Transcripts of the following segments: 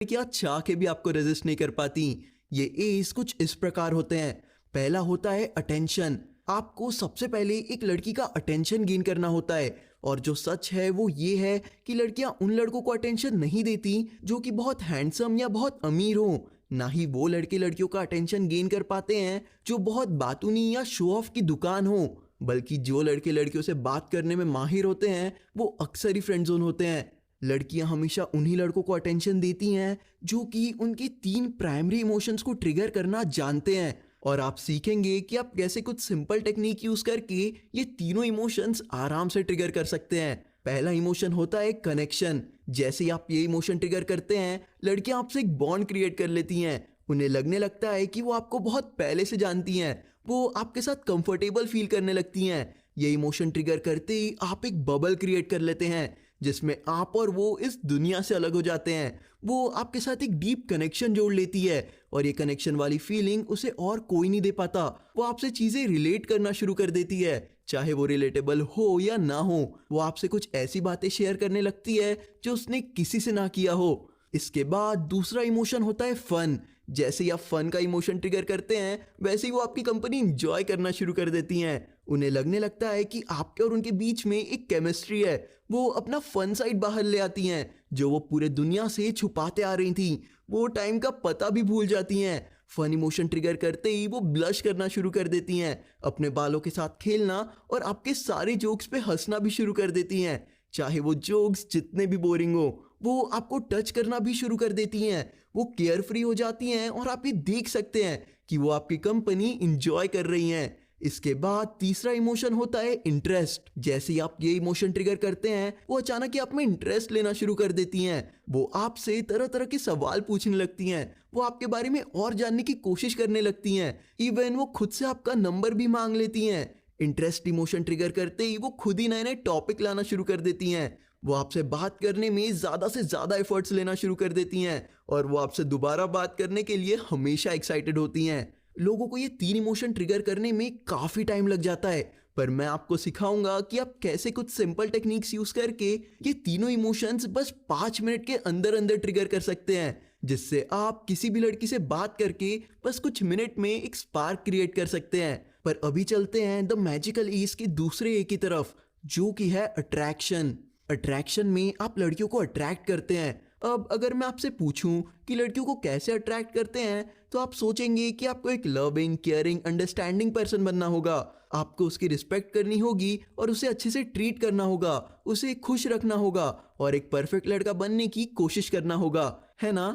लड़कियां चाह के भी आपको रेजिस्ट नहीं कर पाती। ये एज कुछ इस प्रकार होते हैं। पहला होता है अटेंशन। आपको सबसे पहले एक लड़की का अटेंशन गेन करना होता है, और जो सच है वो ये है कि लड़कियां उन लड़कों को अटेंशन नहीं देती जो कि बहुत हैंडसम या बहुत अमीर हो। ना ही वो लड़के लड़कियों का अटेंशन गेन कर पाते हैं जो बहुत बातूनी या शो ऑफ की दुकान हो, बल्कि जो लड़के लड़कियों से बात करने में माहिर होते हैं वो अक्सर ही फ्रेंड जोन होते हैं। लड़कियां हमेशा उन्हीं लड़कों को अटेंशन देती हैं जो कि उनकी 3 प्राइमरी इमोशंस को ट्रिगर करना जानते हैं। और आप सीखेंगे कि आप कैसे कुछ सिंपल टेक्निक यूज करके ये तीनों इमोशंस आराम से ट्रिगर कर सकते हैं। पहला इमोशन होता है कनेक्शन। जैसे ही आप ये इमोशन ट्रिगर करते हैं, लड़कियां आपसे एक बॉन्ड क्रिएट कर लेती हैं। उन्हें लगने लगता है कि वो आपको बहुत पहले से जानती हैं, वो आपके साथ कंफर्टेबल फील करने लगती हैं। ये इमोशन ट्रिगर करते ही आप एक बबल क्रिएट कर लेते हैं जिसमें आप और वो इस दुनिया से अलग हो जाते हैं। वो आपके साथ एक डीप कनेक्शन जोड़ लेती है, और ये कनेक्शन वाली फीलिंग उसे और कोई नहीं दे पाता। वो आपसे चीजें रिलेट करना शुरू कर देती है, चाहे वो रिलेटेबल हो या ना हो। वो आपसे कुछ ऐसी बातें शेयर करने लगती है जो उसने किसी से ना किया हो। इसके बाद दूसरा इमोशन होता है फन। जैसे ही आप फन का इमोशन ट्रिगर करते हैं, वैसे ही वो आपकी कंपनी इंजॉय करना शुरू कर देती हैं। उन्हें लगने लगता है कि आपके और उनके बीच में एक केमिस्ट्री है। वो अपना फन साइड बाहर ले आती हैं जो वो पूरे दुनिया से छुपाते आ रही थी। वो टाइम का पता भी भूल जाती हैं। फन इमोशन ट्रिगर करते ही वो ब्लश करना शुरू कर देती हैं, अपने बालों के साथ खेलना और आपके सारे जोक्स पे हंसना भी शुरू कर देती हैं। चाहे वो जोक्स जितने भी बोरिंग हो, वो आपको टच करना भी शुरू कर देती हैं। वो केयर फ्री हो जाती हैं और आप ये देख सकते हैं कि वो आपकी कंपनी इंजॉय कर रही हैं। इसके बाद तीसरा इमोशन होता है इंटरेस्ट। जैसे ही आप ये इमोशन ट्रिगर करते हैं, वो अचानक ही आप में इंटरेस्ट लेना शुरू कर देती हैं। वो आपसे तरह तरह के सवाल पूछने लगती हैं, वो आपके बारे में और जानने की कोशिश करने लगती हैं। इवन वो खुद से आपका नंबर भी मांग लेती हैं। इंटरेस्ट इमोशन ट्रिगर करते ही वो खुद ही नए नए टॉपिक लाना शुरू कर देती हैं। वो आपसे बात करने में ज़्यादा से ज़्यादा एफर्ट्स लेना शुरू कर देती हैं, और वो आपसे दोबारा बात करने के लिए हमेशा एक्साइटेड होती हैं। लोगों को ये 3 इमोशन ट्रिगर करने में काफ़ी टाइम लग जाता है, पर मैं आपको सिखाऊंगा कि आप कैसे कुछ सिंपल टेक्निक्स यूज करके ये तीनों इमोशंस बस 5 मिनट के अंदर अंदर ट्रिगर कर सकते हैं, जिससे आप किसी भी लड़की से बात करके बस कुछ मिनट में एक स्पार्क क्रिएट कर सकते हैं। पर अभी चलते हैं द मैजिकल ईज के दूसरे ए की तरफ, जो कि है अट्रैक्शन। अट्रैक्शन में आप लड़कियों को अट्रैक्ट करते हैं। अब अगर मैं आपसे पूछूं कि लड़कियों को कैसे अट्रैक्ट करते हैं, तो आप सोचेंगे कि आपको एक लविंग, केयरिंग, अंडरस्टैंडिंग पर्सन बनना होगा। आपको उसकी रिस्पेक्ट करनी होगी और उसे अच्छे से ट्रीट करना होगा, उसे खुश रखना होगा और एक परफेक्ट लड़का बनने की कोशिश करना होगा, है ना?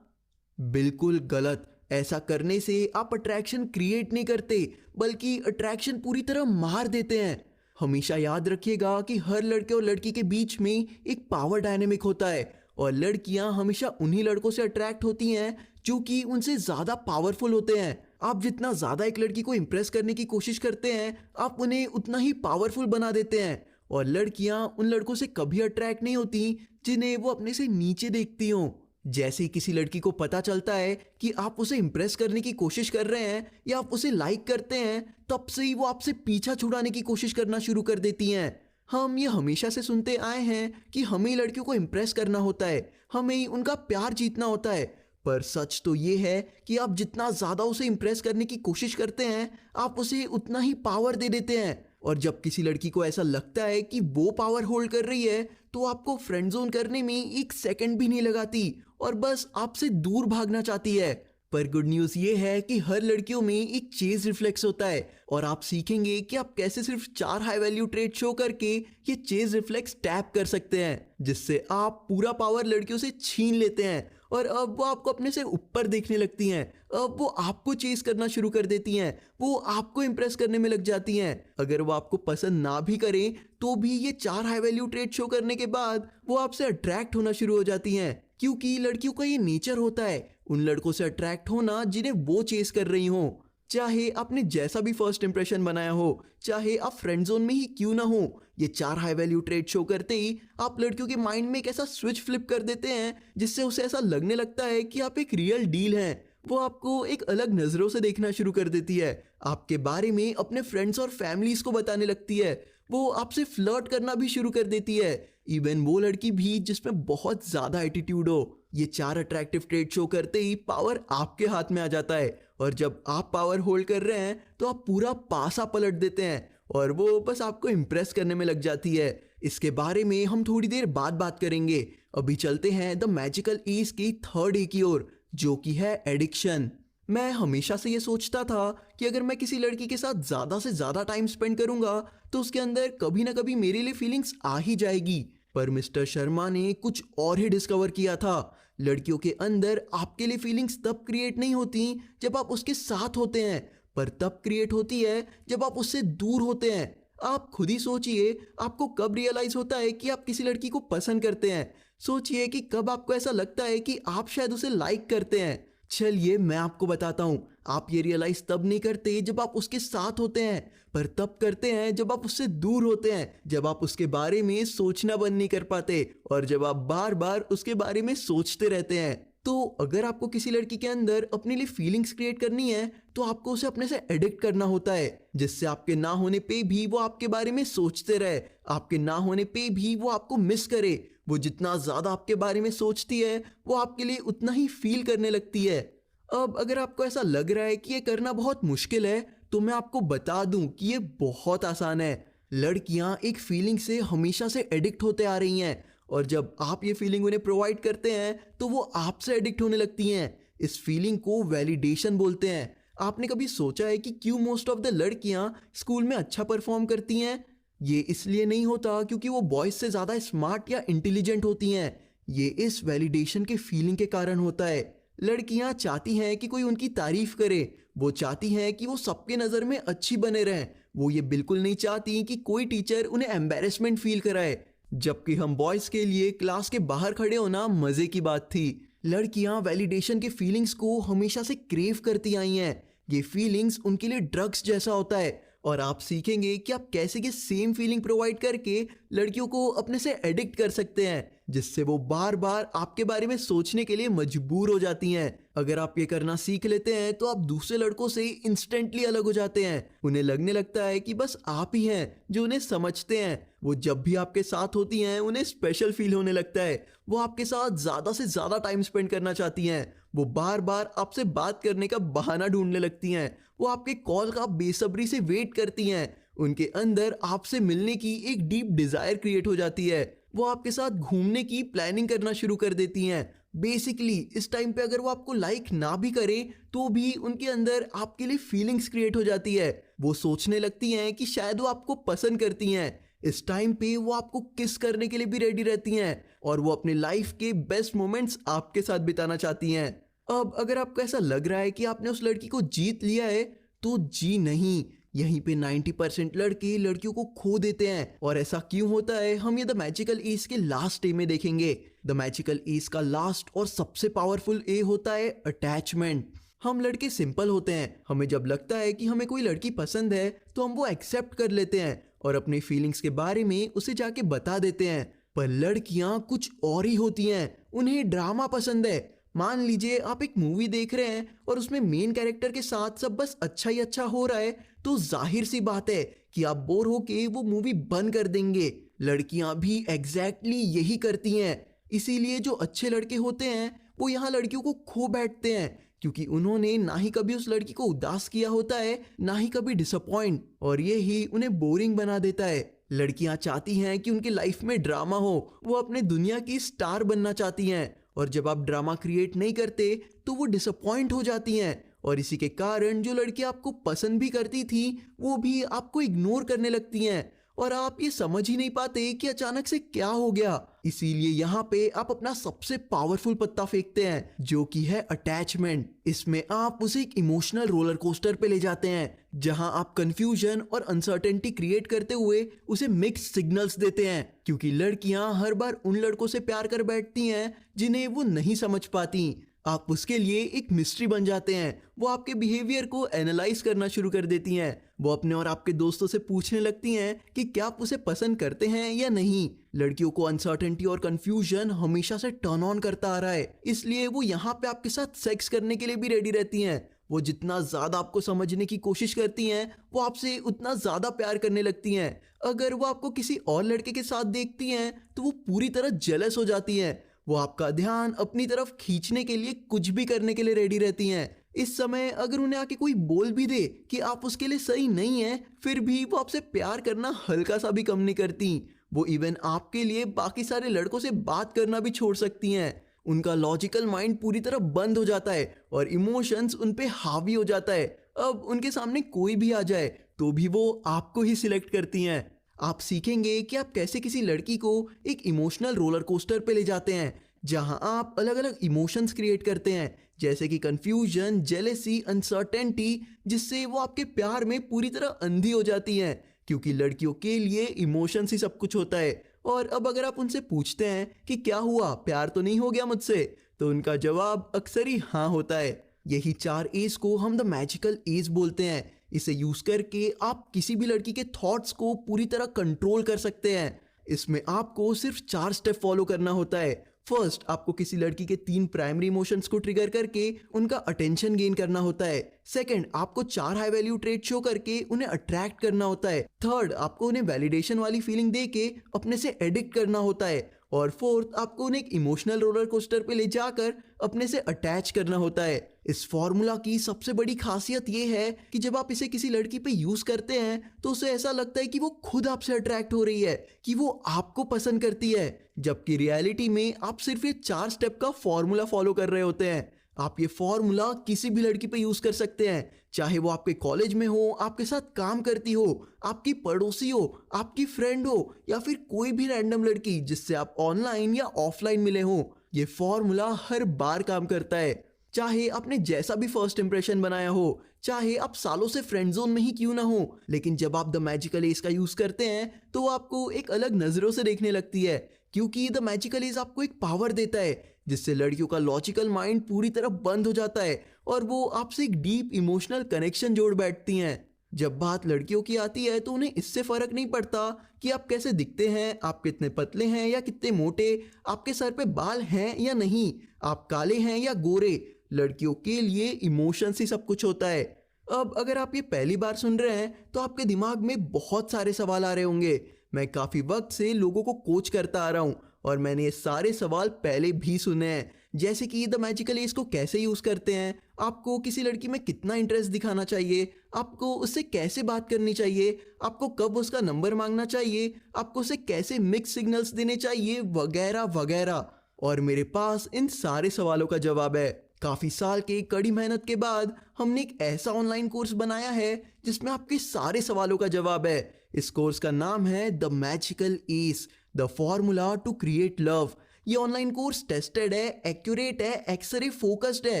बिल्कुल गलत। ऐसा करने से आप अट्रैक्शन क्रिएट नहीं करते, बल्कि अट्रैक्शन पूरी तरह मार देते हैं। हमेशा याद रखिएगा कि हर लड़के और लड़की के बीच में एक पावर डायनेमिक होता है, और लड़कियां हमेशा उन्हीं लड़कों से अट्रैक्ट होती हैं जो कि उनसे ज़्यादा पावरफुल होते हैं। आप जितना ज़्यादा एक लड़की को इम्प्रेस करने की कोशिश करते हैं, आप उन्हें उतना ही पावरफुल बना देते हैं। और लड़कियां उन लड़कों से कभी अट्रैक्ट नहीं होती जिन्हें वो अपने से नीचे देखती हों। जैसे ही किसी लड़की को पता चलता है कि आप उसे इम्प्रेस करने की कोशिश कर रहे हैं या आप उसे लाइक करते हैं, तब से ही वो आपसे पीछा छुड़ाने की कोशिश करना शुरू कर देती हैं। हम ये हमेशा से सुनते आए हैं कि हमें लड़कियों को इम्प्रेस करना होता है, हमें ही उनका प्यार जीतना होता है। पर सच तो ये है कि आप जितना ज़्यादा उसे इम्प्रेस करने की कोशिश करते हैं, आप उसे उतना ही पावर दे देते हैं। और जब किसी लड़की को ऐसा लगता है कि वो पावर होल्ड कर रही है, तो आपको फ्रेंड जोन करने में 1 सेकंड भी नहीं लगाती और बस आपसे दूर भागना चाहती है। पर गुड न्यूज़ ये है कि हर लड़कियों में एक चेज रिफ्लेक्स होता है, और आप सीखेंगे कि आप कैसे सिर्फ 4 हाई वैल्यू ट्रेट शो करके ये चेज रिफ्लेक्स टैप कर सकते हैं, जिससे आप पूरा पावर लड़कियों से छीन लेते हैं और अब वो आपको अपने से ऊपर देखने लगती हैं। अब वो आपको चेज करना शुरू कर देती हैं, वो आपको इंप्रेस करने में लग जाती हैं। अगर वो आपको पसंद ना भी करें तो भी ये 4 हाई वैल्यू ट्रेट शो करने के बाद वो आपसे अट्रैक्ट होना शुरू हो जाती हैं, क्योंकि लड़कियों का ये नेचर होता है उन लड़कों से अट्रैक्ट होना जिन्हें वो चेस कर रही हो। चाहे आपने जैसा भी फर्स्ट इंप्रेशन बनाया हो, चाहे आप फ्रेंड जोन में ही क्यों ना हो, ये 4 हाई वैल्यू ट्रेट शो करते ही आप लड़कियों के माइंड में एक ऐसा स्विच फ्लिप कर देते हैं जिससे उसे ऐसा लगने लगता है कि आप एक रियल डील हैं। वो आपको एक अलग नजरों से देखना शुरू कर देती है, आपके बारे में अपने फ्रेंड्स और फैमिलीज को बताने लगती है, वो आपसे फ्लर्ट करना भी शुरू कर देती है, इवन वो लड़की भी जिसमें बहुत ज्यादा एटीट्यूड हो। ये 4 अट्रैक्टिव ट्रेट शो करते ही पावर आपके हाथ में आ जाता है, और जब आप पावर होल्ड कर रहे हैं तो आप पूरा पासा पलट देते हैं और वो बस आपको इम्प्रेस करने में लग जाती है। इसके बारे में हम थोड़ी देर बाद बात करेंगे। अभी चलते हैं द मैजिकल ईज की थर्ड ए की ओर, जो कि है एडिक्शन। मैं हमेशा से ये सोचता था कि अगर मैं किसी लड़की के साथ ज़्यादा से ज़्यादा टाइम स्पेंड करूंगा तो उसके अंदर कभी ना कभी मेरे लिए फीलिंग्स आ ही जाएगी। पर मिस्टर शर्मा ने कुछ और ही डिस्कवर किया था। लड़कियों के अंदर आपके लिए फीलिंग्स तब क्रिएट नहीं होती जब आप उसके साथ होते हैं, पर तब क्रिएट होती है जब आप उससे दूर होते हैं। आप खुद ही सोचिए, आपको कब रियलाइज होता है कि आप किसी लड़की को पसंद करते हैं। सोचिए कि कब आपको ऐसा लगता है कि आप शायद उसे लाइक करते हैं। चलिए मैं आपको बताता हूँ, आप ये रियलाइज तब नहीं करते जब आप उसके साथ होते हैं, पर तब करते हैं जब आप उससे दूर होते हैं, जब आप उसके बारे में सोचना बंद नहीं कर पाते और जब आप बार बार उसके बारे में सोचते रहते हैं। तो अगर आपको किसी लड़की के अंदर अपने लिए फीलिंग्स क्रिएट करनी है तो आपको उसे अपने से एडिक्ट करना होता है, जिससे आपके ना होने पे भी वो आपके बारे में सोचते रहे, आपके ना होने पे भी वो आपको मिस करे। वो जितना ज्यादा आपके बारे में सोचती है वो आपके लिए उतना ही फील करने लगती है। अब अगर आपको ऐसा लग रहा है कि ये करना बहुत मुश्किल है तो मैं आपको बता दूं कि ये बहुत आसान है। लड़कियां एक फीलिंग से हमेशा से एडिक्ट होते आ रही हैं, और जब आप ये फीलिंग उन्हें प्रोवाइड करते हैं तो वो आपसे एडिक्ट होने लगती हैं। इस फीलिंग को वैलिडेशन बोलते हैं। आपने कभी सोचा है कि क्यों मोस्ट ऑफ द लड़कियां स्कूल में अच्छा परफॉर्म करती हैं? ये इसलिए नहीं होता क्योंकि वो बॉयज से ज़्यादा स्मार्ट या इंटेलिजेंट होती हैं, ये इस वैलिडेशन के फीलिंग के कारण होता है। लड़कियां चाहती हैं कि कोई उनकी तारीफ करे, वो चाहती हैं कि वो सबके नज़र में अच्छी बने रहें। वो ये बिल्कुल नहीं चाहती कि कोई टीचर उन्हें एम्बेरसमेंट फील कराए। जबकि हम बॉयज़ के लिए क्लास के बाहर खड़े होना मज़े की बात थी। लड़कियां वैलिडेशन के फीलिंग्स को हमेशा से क्रेव करती आई हैं। ये फीलिंग्स उनके लिए ड्रग्स जैसा होता है, और आप सीखेंगे कि आप कैसे ये सेम फीलिंग प्रोवाइड करके लड़कियों को अपने से एडिक्ट कर सकते हैं, जिससे वो बार बार आपके बारे में सोचने के लिए मजबूर हो जाती हैं। अगर आप ये करना सीख लेते हैं तो आप दूसरे लड़कों से इंस्टेंटली अलग हो जाते हैं। उन्हें लगने लगता है कि बस आप ही हैं जो उन्हें समझते हैं। वो जब भी आपके साथ होती हैं उन्हें स्पेशल फील होने लगता है। वो आपके साथ ज़्यादा से ज़्यादा टाइम स्पेंड करना चाहती हैं। वो बार बार आपसे बात करने का बहाना ढूंढने लगती हैं। वो आपके कॉल का बेसब्री से वेट करती हैं। उनके अंदर आपसे मिलने की एक डीप डिजायर क्रिएट हो जाती है। वो आपके साथ घूमने की प्लानिंग करना शुरू कर देती हैं। बेसिकली इस टाइम पे अगर वो आपको लाइक ना भी करे तो भी उनके अंदर आपके लिए फीलिंग्स क्रिएट हो जाती है। वो सोचने लगती हैं कि शायद वो आपको पसंद करती हैं। इस टाइम पे वो आपको किस करने के लिए भी रेडी रहती हैं, और वो अपने लाइफ के बेस्ट मोमेंट्स आपके साथ बिताना चाहती हैं। अब अगर आपको ऐसा लग रहा है कि आपने उस लड़की को जीत लिया है तो जी नहीं, यहीं पे 90% लड़के लड़कियों को खो देते हैं। और ऐसा क्यों होता है हम ये द मैजिकल एज के लास्ट ए में देखेंगे। द मैजिकल एज का लास्ट और सबसे पावरफुल ए होता है अटैचमेंट। हम लड़के सिंपल होते हैं। हमें जब लगता है कि हमें कोई लड़की पसंद है तो हम वो एक्सेप्ट कर लेते हैं और अपनी फीलिंग्स के बारे में उसे जाके बता देते हैं। पर लड़कियां कुछ और ही होती हैं। उन्हें ड्रामा पसंद है। मान लीजिए आप एक मूवी देख रहे हैं और उसमें मेन कैरेक्टर के साथ सब बस अच्छा ही अच्छा हो रहा है, तो जाहिर सी बात है कि आप बोर होके वो मूवी बंद कर देंगे। लड़कियां भी एग्जैक्टली यही करती हैं। इसीलिए जो अच्छे लड़के होते हैं वो यहाँ लड़कियों को खो बैठते हैं, क्योंकि उन्होंने ना ही कभी उस लड़की को उदास किया होता है, ना ही कभी डिसअपॉइंट, और ये ही उन्हें बोरिंग बना देता है। लड़कियां चाहती हैं कि उनकी लाइफ में ड्रामा हो, वो अपने दुनिया की स्टार बनना चाहती हैं, और जब आप ड्रामा क्रिएट नहीं करते तो वो डिसअपॉइंट हो जाती हैं। और इसी के कारण जो लड़की आपको पसंद भी करती थी वो भी आपको इग्नोर करने लगती हैं, और आप ये समझ ही नहीं पाते कि अचानक से क्या हो गया। इसीलिए यहाँ पे आप अपना सबसे पावरफुल पत्ता फेंकते हैं, जो कि है अटैचमेंट। इसमें आप उसे एक इमोशनल रोलर कोस्टर पे ले जाते हैं, जहां आप कंफ्यूजन और अनसर्टेनिटी क्रिएट करते हुए उसे मिक्स सिग्नल्स देते हैं, क्योंकि लड़कियां हर बार उन लड़कों से प्यार कर बैठती हैं जिन्हें वो नहीं समझ पाती। आप उसके लिए एक मिस्ट्री बन जाते हैं। वो आपके बिहेवियर को एनालाइज करना शुरू कर देती हैं। वो अपने और आपके दोस्तों से पूछने लगती हैं कि क्या आप उसे पसंद करते हैं या नहीं। लड़कियों को अनसर्टेनिटी और कंफ्यूजन हमेशा से टर्न ऑन करता आ रहा है, इसलिए वो यहाँ पे आपके साथ सेक्स करने के लिए भी रेडी रहती हैं। वो जितना ज्यादा आपको समझने की कोशिश करती हैं वो आपसे उतना ज्यादा प्यार करने लगती हैं। अगर वो आपको किसी और लड़के के साथ देखती हैं तो वो पूरी तरह जेलस हो जाती हैं। वो आपका ध्यान अपनी तरफ खींचने के लिए कुछ भी करने के लिए रेडी रहती हैं। इस समय अगर उन्हें आके कोई बोल भी दे कि आप उसके लिए सही नहीं है, फिर भी वो आपसे प्यार करना हल्का सा भी कम नहीं करती। वो इवन आपके लिए बाकी सारे लड़कों से बात करना भी छोड़ सकती हैं। उनका लॉजिकल माइंड पूरी तरह बंद हो जाता है और इमोशंस उन पे हावी हो जाता है। अब उनके सामने कोई भी आ जाए तो भी वो आपको ही सिलेक्ट करती हैं। आप सीखेंगे कि आप कैसे किसी लड़की को एक इमोशनल रोलर कोस्टर पे ले जाते हैं, जहां आप अलग अलग इमोशंस क्रिएट करते हैं, जैसे कि कंफ्यूजन, जेलेसी, अनसर्टेनिटी, जिससे वो आपके प्यार में पूरी तरह अंधी हो जाती हैं, क्योंकि लड़कियों के लिए इमोशंस ही सब कुछ होता है। और अब अगर आप उनसे पूछते हैं कि क्या हुआ, प्यार तो नहीं हो गया मुझसे, तो उनका जवाब अक्सर ही हाँ होता है। यही 4 एज को हम द मैजिकल एज बोलते हैं। इसे यूज करके आप किसी भी लड़की के थॉट्स को पूरी तरह कंट्रोल कर सकते हैं। इसमें आपको सिर्फ 4 स्टेप फॉलो करना होता है। फर्स्ट, आपको किसी लड़की के 3 प्राइमरी इमोशंस को ट्रिगर करके उनका अटेंशन गेन करना होता है। सेकंड, आपको 4 हाई वैल्यू ट्रेट शो करके उन्हें अट्रैक्ट करना होता है। थर्ड, आपको उन्हें वैलिडेशन वाली फीलिंग दे के अपने से एडिक्ट करना होता है। और फोर्थ, आपको उन्हें एक इमोशनल रोलर कोस्टर पे ले जाकर अपने से अटैच करना होता है। इस फॉर्मूला की सबसे बड़ी खासियत ये है कि जब आप इसे किसी लड़की पे यूज करते हैं तो उसे ऐसा लगता है कि वो खुद आपसे अट्रैक्ट हो रही है, कि वो आपको पसंद करती है, जबकि रियलिटी में आप सिर्फ ये 4 स्टेप का फॉर्मूला फॉलो कर रहे होते हैं। आप ये फॉर्मूला किसी भी लड़की पे यूज कर सकते हैं, चाहे वो आपके कॉलेज में हो, आपके साथ काम करती हो, आपकी पड़ोसी हो, आपकी फ्रेंड हो, या फिर कोई भी रैंडम लड़की जिससे आप ऑनलाइन या ऑफलाइन मिले हो। ये फॉर्मूला हर बार काम करता है, चाहे आपने जैसा भी फर्स्ट इंप्रेशन बनाया हो, चाहे आप सालों से फ्रेंड जोन में ही क्यों ना हो। लेकिन जब आप द मैजिकल एज का यूज करते हैं तो आपको एक अलग नजरों से देखने लगती है, क्योंकि द मैजिकल एज आपको एक पावर देता है जिससे लड़कियों का लॉजिकल माइंड पूरी तरह बंद हो जाता है और वो आपसे एक डीप इमोशनल कनेक्शन जोड़ बैठती हैं। जब बात लड़कियों की आती है तो उन्हें इससे फर्क नहीं पड़ता कि आप कैसे दिखते हैं, आप कितने पतले हैं या कितने मोटे, आपके सर पे बाल हैं या नहीं, आप काले हैं या गोरे। लड़कियों के लिए इमोशंस ही सब कुछ होता है। अब अगर आप ये पहली बार सुन रहे हैं तो आपके दिमाग में बहुत सारे सवाल आ रहे होंगे। मैं काफ़ी वक्त से लोगों को कोच करता आ रहा हूँ और मैंने ये सारे सवाल पहले भी सुने हैं, जैसे कि द मैजिकल एज को कैसे यूज़ करते हैं, आपको किसी लड़की में कितना इंटरेस्ट दिखाना चाहिए, आपको उससे कैसे बात करनी चाहिए, आपको कब उसका नंबर मांगना चाहिए, आपको उसे कैसे मिक्स सिग्नल्स देने चाहिए, वगैरह वगैरह। और मेरे पास इन सारे सवालों का जवाब है। काफ़ी साल की कड़ी मेहनत के बाद हमने एक ऐसा ऑनलाइन कोर्स बनाया है जिसमें आपके सारे सवालों का जवाब है। इस कोर्स का नाम है the magical age, the formula to create love. ये ऑनलाइन कोर्स टेस्टेड है, एक्यूरेट है, एक्सरे फोकस्ड है,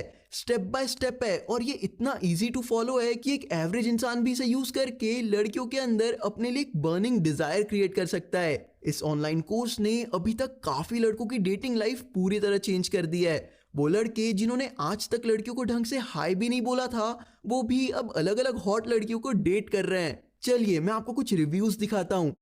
स्टेप बाय स्टेप है, और ये इतना इजी टू फॉलो है कि एक एवरेज इंसान भी इसे यूज करके लड़कियों के अंदर अपने लिए एक बर्निंग डिजायर क्रिएट कर सकता है। इस ऑनलाइन कोर्स ने अभी तक काफी लड़कों की डेटिंग लाइफ पूरी तरह चेंज कर दी है। वो लड़के जिन्होंने आज तक लड़कियों को ढंग से हाय भी नहीं बोला था, वो भी अब अलग अलग हॉट लड़कियों को डेट कर रहे हैं। चलिए मैं आपको कुछ रिव्यूज दिखाता हूँ।